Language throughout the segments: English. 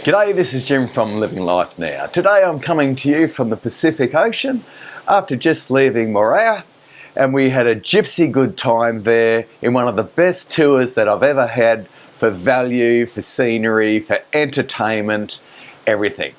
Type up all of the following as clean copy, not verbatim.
G'day, this is Jim from Living Life Now. Today I'm coming to you from the Pacific Ocean after just leaving Moorea, and we had a gypsy good time there in one of the best tours that I've ever had for value, for scenery, for entertainment, everything.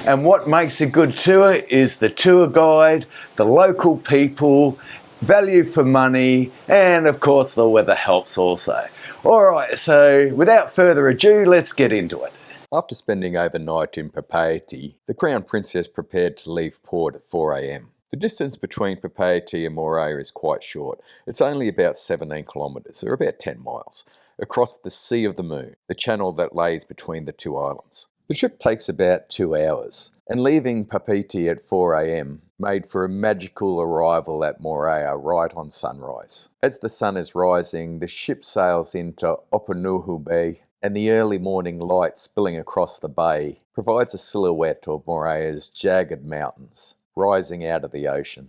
And what makes a good tour is the tour guide, the local people, value for money, and of course the weather helps also. Alright, so without further ado, let's get into it. After spending overnight in Papeete, the Crown Princess prepared to leave port at 4 a.m. The distance between Papeete and Moorea is quite short. It's only about 17 kilometres, or about 10 miles, across the Sea of the Moon, the channel that lays between the two islands. The trip takes about 2 hours, and leaving Papeete at 4 a.m. made for a magical arrival at Moorea right on sunrise. As the sun is rising, the ship sails into Opunuhu Bay, and the early morning light spilling across the bay provides a silhouette of Moorea's jagged mountains rising out of the ocean.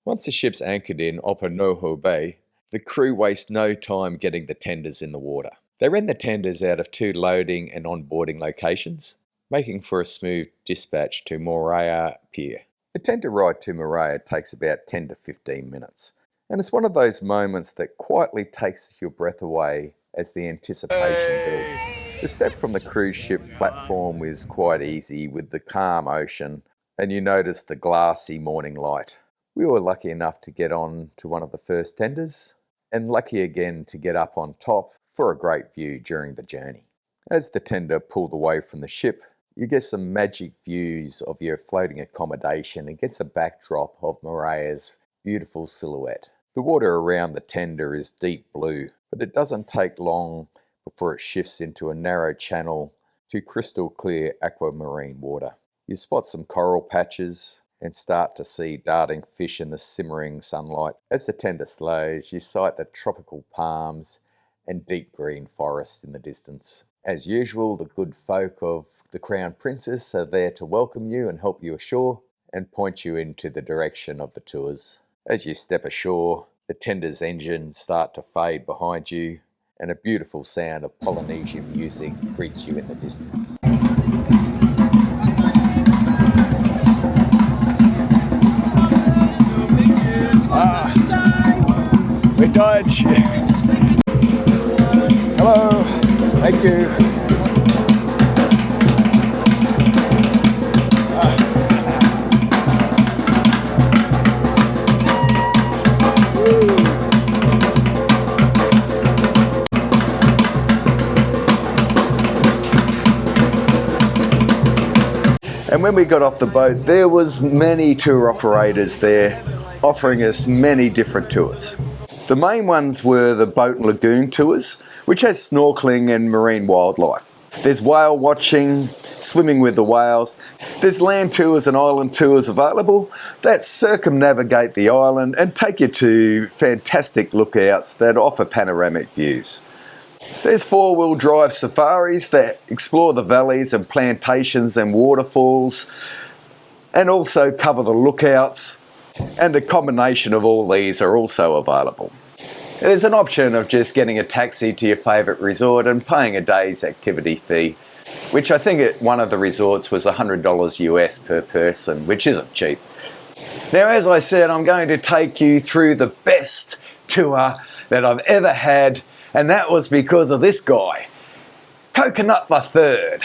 Once the ship's anchored in Opunuhu Bay, the crew waste no time getting the tenders in the water. They rent the tenders out of 2 loading and onboarding locations, making for a smooth dispatch to Moorea Pier. The tender ride to Moorea takes about 10 to 15 minutes, and it's one of those moments that quietly takes your breath away as the anticipation builds. The step from the cruise ship platform is quite easy with the calm ocean, and you notice the glassy morning light. We were lucky enough to get on to one of the first tenders, and lucky again to get up on top for a great view during the journey. As the tender pulled away from the ship, you get some magic views of your floating accommodation against a backdrop of Moorea's beautiful silhouette. The water around the tender is deep blue, but it doesn't take long before it shifts into a narrow channel to crystal clear aquamarine water. You spot some coral patches and start to see darting fish in the simmering sunlight. As the tender slows, you sight the tropical palms and deep green forests in the distance. As usual, the good folk of the Crown Princess are there to welcome you and help you ashore and point you into the direction of the tours. As you step ashore, the tender's engines start to fade behind you, and a beautiful sound of Polynesian music greets you in the distance. We dodge. Hello, thank you. And when we got off the boat, there was many tour operators there offering us many different tours. The main ones were the boat and lagoon tours, which has snorkeling and marine wildlife. There's whale watching, swimming with the whales. There's land tours and island tours available that circumnavigate the island and take you to fantastic lookouts that offer panoramic views. There's 4-wheel drive safaris that explore the valleys and plantations and waterfalls, and also cover the lookouts, and a combination of all these are also available. There's an option of just getting a taxi to your favourite resort and paying a day's activity fee, which I think at one of the resorts was $100 US per person, which isn't cheap. Now, as I said, I'm going to take you through the best tour that I've ever had, and that was because of this guy, Coconut the Third.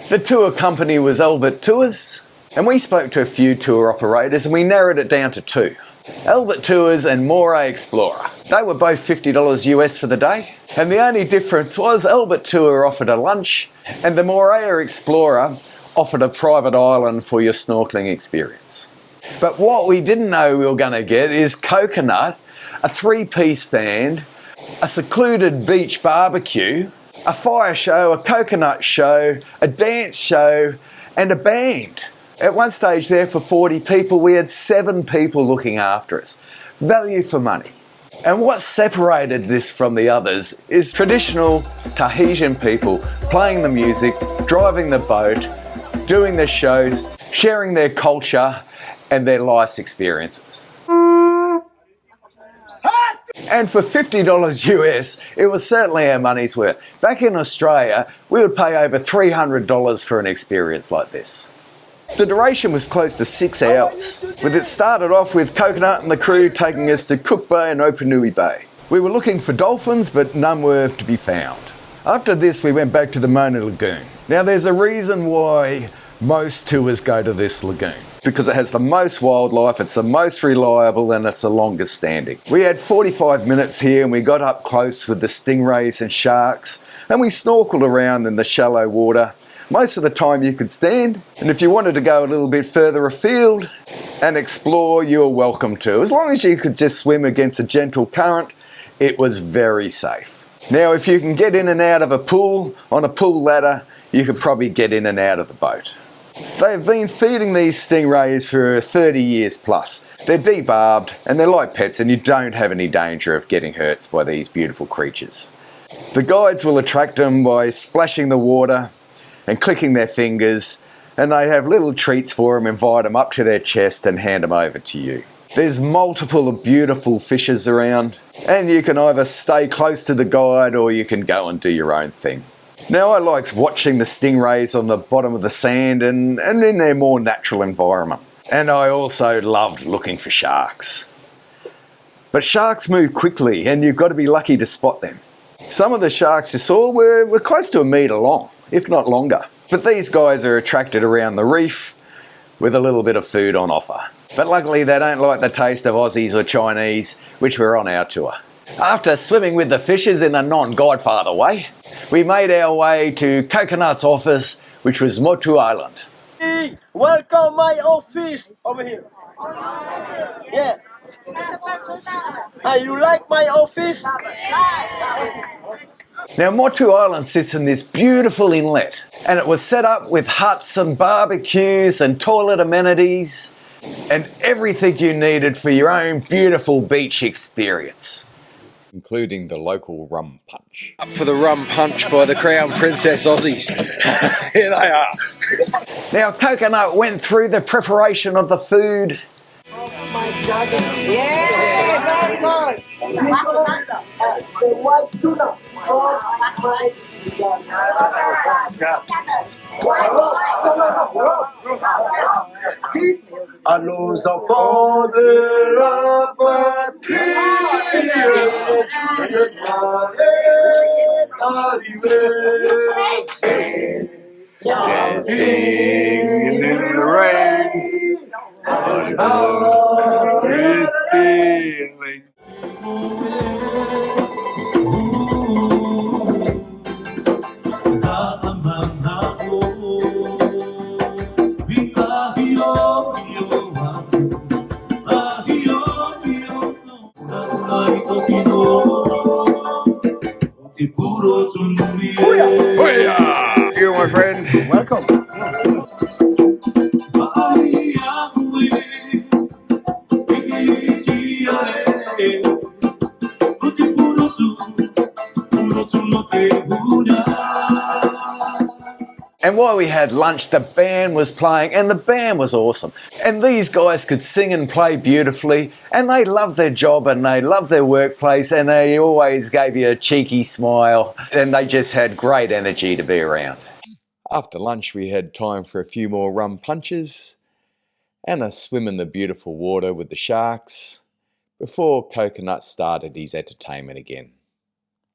The tour company was Albert Tours, and we spoke to a few tour operators and we narrowed it down to 2. Albert Tours and Moorea Explorer. They were both $50 US for the day, and the only difference was Albert Tour offered a lunch and the Moorea Explorer offered a private island for your snorkeling experience. But what we didn't know we were going to get is coconut, a 3-piece band, a secluded beach barbecue, a fire show, a coconut show, a dance show, and a band. At one stage there, for 40 people, we had 7 people looking after us. Value for money. And what separated this from the others is traditional Tahitian people playing the music, driving the boat, doing the shows, sharing their culture and their life's experiences. And for $50 US, it was certainly our money's worth. Back in Australia, we would pay over $300 for an experience like this. The duration was close to 6 hours, with it started off with Coconut and the crew taking us to Cook Bay and Opanui Bay. We were looking for dolphins, but none were to be found. After this, we went back to the Mona Lagoon. Now, there's a reason why most tours go to this lagoon, because it has the most wildlife, it's the most reliable, and it's the longest standing. We had 45 minutes here and we got up close with the stingrays and sharks, and we snorkeled around in the shallow water. Most of the time you could stand, and if you wanted to go a little bit further afield and explore, you were welcome to. As long as you could just swim against a gentle current, it was very safe. Now, if you can get in and out of a pool on a pool ladder, you could probably get in and out of the boat. They've been feeding these stingrays for 30 years plus. They're debarbed and they're like pets, and you don't have any danger of getting hurt by these beautiful creatures. The guides will attract them by splashing the water and clicking their fingers, and they have little treats for them, invite them up to their chest and hand them over to you. There's multiple beautiful fishes around, and you can either stay close to the guide or you can go and do your own thing. Now, I liked watching the stingrays on the bottom of the sand and in their more natural environment. And I also loved looking for sharks. But sharks move quickly and you've got to be lucky to spot them. Some of the sharks you saw were close to 1 metre long, if not longer. But these guys are attracted around the reef with a little bit of food on offer. But luckily they don't like the taste of Aussies or Chinese, which were on our tour. After swimming with the fishes in a non-Godfather way, we made our way to Coconut's office, which was Motu Island. Hey, welcome my office over here. Yes. Hey, you like my office? Now, Motu Island sits in this beautiful inlet, and it was set up with huts and barbecues and toilet amenities and everything you needed for your own beautiful beach experience, including the local rum punch. Up for the rum punch by the Crown Princess Aussies. Here they are. Now, Coconut went through the preparation of the food. Oh my God. Yeah, very good. The white tuna. Oh my God. Allons enfants de la patrie, Dancing in the rain, our is feeling. Moorea! You, my friend. Welcome. And while we had lunch, the band was playing, and the band was awesome. And these guys could sing and play beautifully, and they loved their job and they loved their workplace, and they always gave you a cheeky smile, and they just had great energy to be around. After lunch, we had time for a few more rum punches and a swim in the beautiful water with the sharks before Coconut started his entertainment again.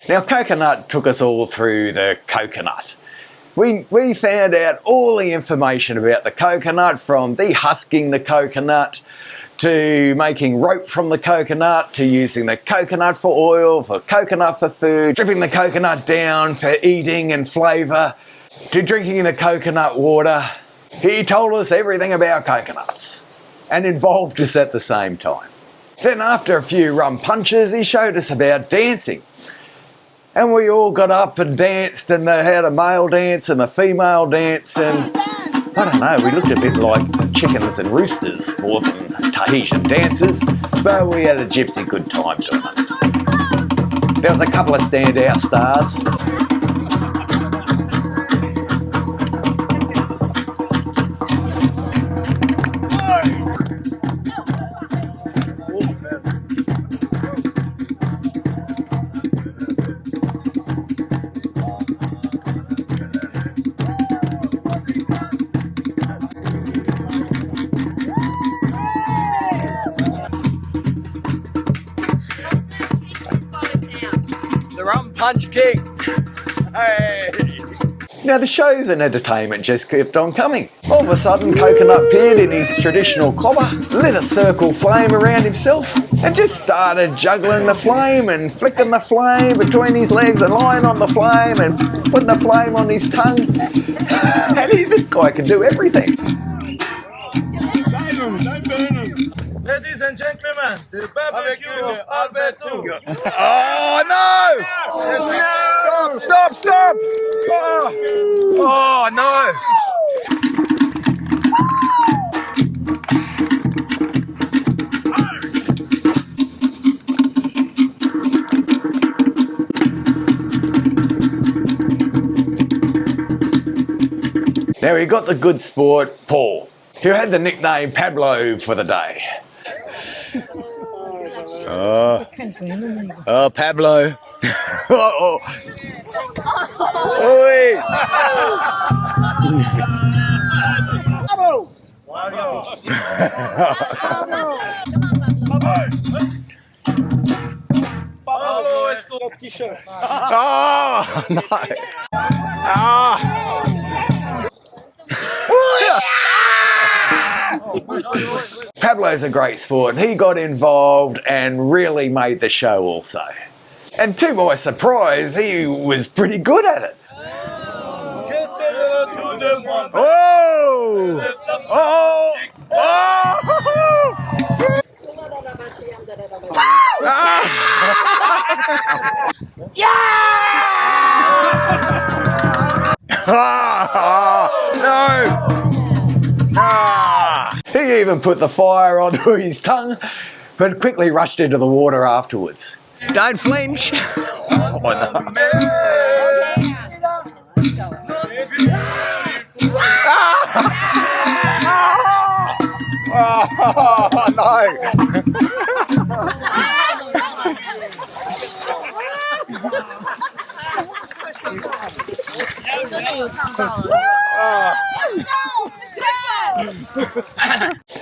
Now, Coconut took us all through the coconut. We found out all the information about the coconut, from dehusking the coconut to making rope from the coconut, to using the coconut for oil, for coconut for food, dripping the coconut down for eating and flavour, to drinking the coconut water. He told us everything about coconuts. and involved us at the same time. Then after a few rum punches, he showed us about dancing. And we all got up and danced, and they had a male dance and a female dance, and I don't know, we looked a bit like chickens and roosters more than Tahitian dancers, but we had a gypsy good time doing it. There was a couple of standout stars. Punch kick! Hey! Now the shows and entertainment just kept on coming. All of a sudden Coconut appeared in his traditional cobber, lit a circle flame around himself and just started juggling the flame and flicking the flame between his legs and lying on the flame and putting the flame on his tongue. And this guy can do everything. Ladies and gentlemen, the barbecue of Alberto. Oh no! Stop! Stop! Oh no! Now we got the good sport, Paul, who had the nickname Pablo for the day. Oh, Pablo. Oh. Oi. Pablo is your t-shirt. Oh, no. Ah. Pablo's a great sport, and he got involved and really made the show also. And to my surprise, he was pretty good at it. Oh! Oh! Oh! He even put the fire onto his tongue, but quickly rushed into the water afterwards. Don't flinch. Oh,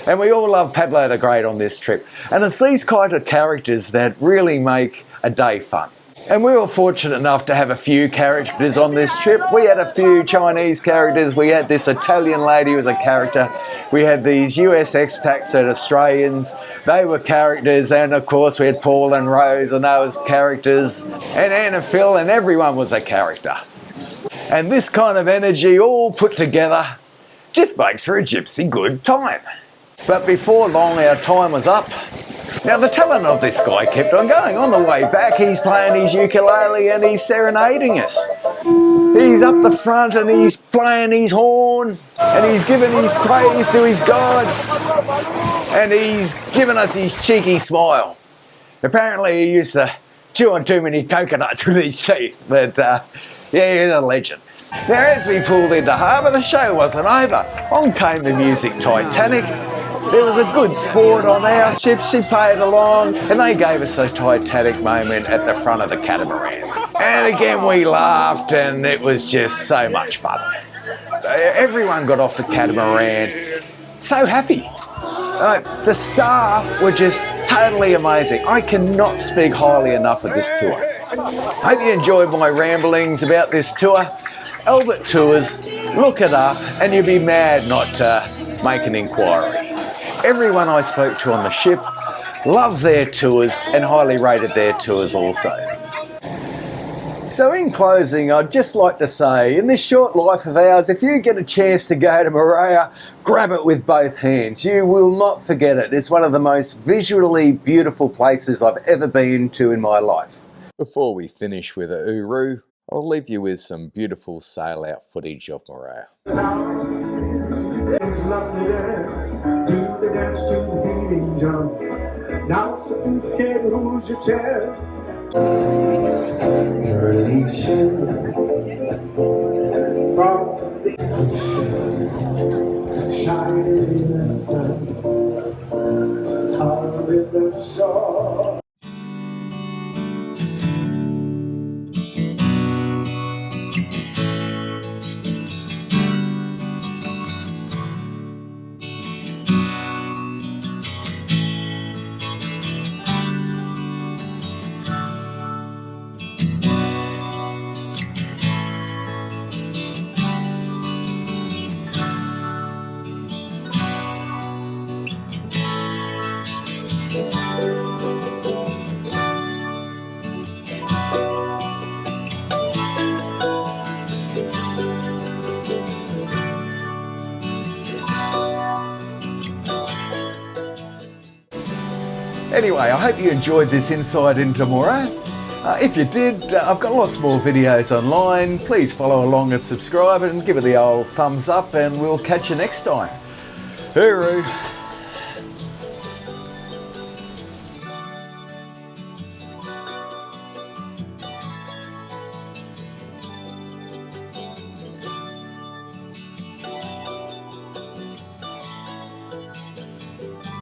And we all love Pablo the Great on this trip. And it's these kind of characters that really make a day fun. And we were fortunate enough to have a few characters on this trip. We had a few Chinese characters. We had this Italian lady who was a character. We had these US expats and Australians. They were characters. And of course we had Paul and Rose and they was characters. And Anne and Phil, and everyone was a character. And this kind of energy all put together just makes for a gypsy good time. But before long our time was up. Now the talent of this guy kept on going. On the way back he's playing his ukulele and he's serenading us. He's up the front and he's playing his horn and he's giving his praise to his gods and he's giving us his cheeky smile. Apparently he used to chew on too many coconuts with his teeth, but yeah, he's a legend. Now as we pulled into harbour, the show wasn't over. On came the music Titanic. There was a good sport on our ship, she played along, and they gave us a Titanic moment at the front of the catamaran. And again we laughed and it was just so much fun. Everyone got off the catamaran so happy. The staff were just totally amazing. I cannot speak highly enough of this tour. Hope you enjoyed my ramblings about this tour. Albert Tours, look it up and you'll be mad not to make an inquiry. Everyone I spoke to on the ship loved their tours and highly rated their tours also. So in closing, I'd just like to say, in this short life of ours, if you get a chance to go to Moorea, grab it with both hands. You will not forget it. It's one of the most visually beautiful places I've ever been to in my life. Before we finish with a Uru, I'll leave you with some beautiful sail-out footage of Moorea. Now something scared, who's your chance? From the ocean, shining in the sun, out in the shore. Anyway, I hope you enjoyed this insight into Moorea. If you did, I've got lots more videos online. Please follow along and subscribe and give it the old thumbs up, and we'll catch you next time. Hooroo!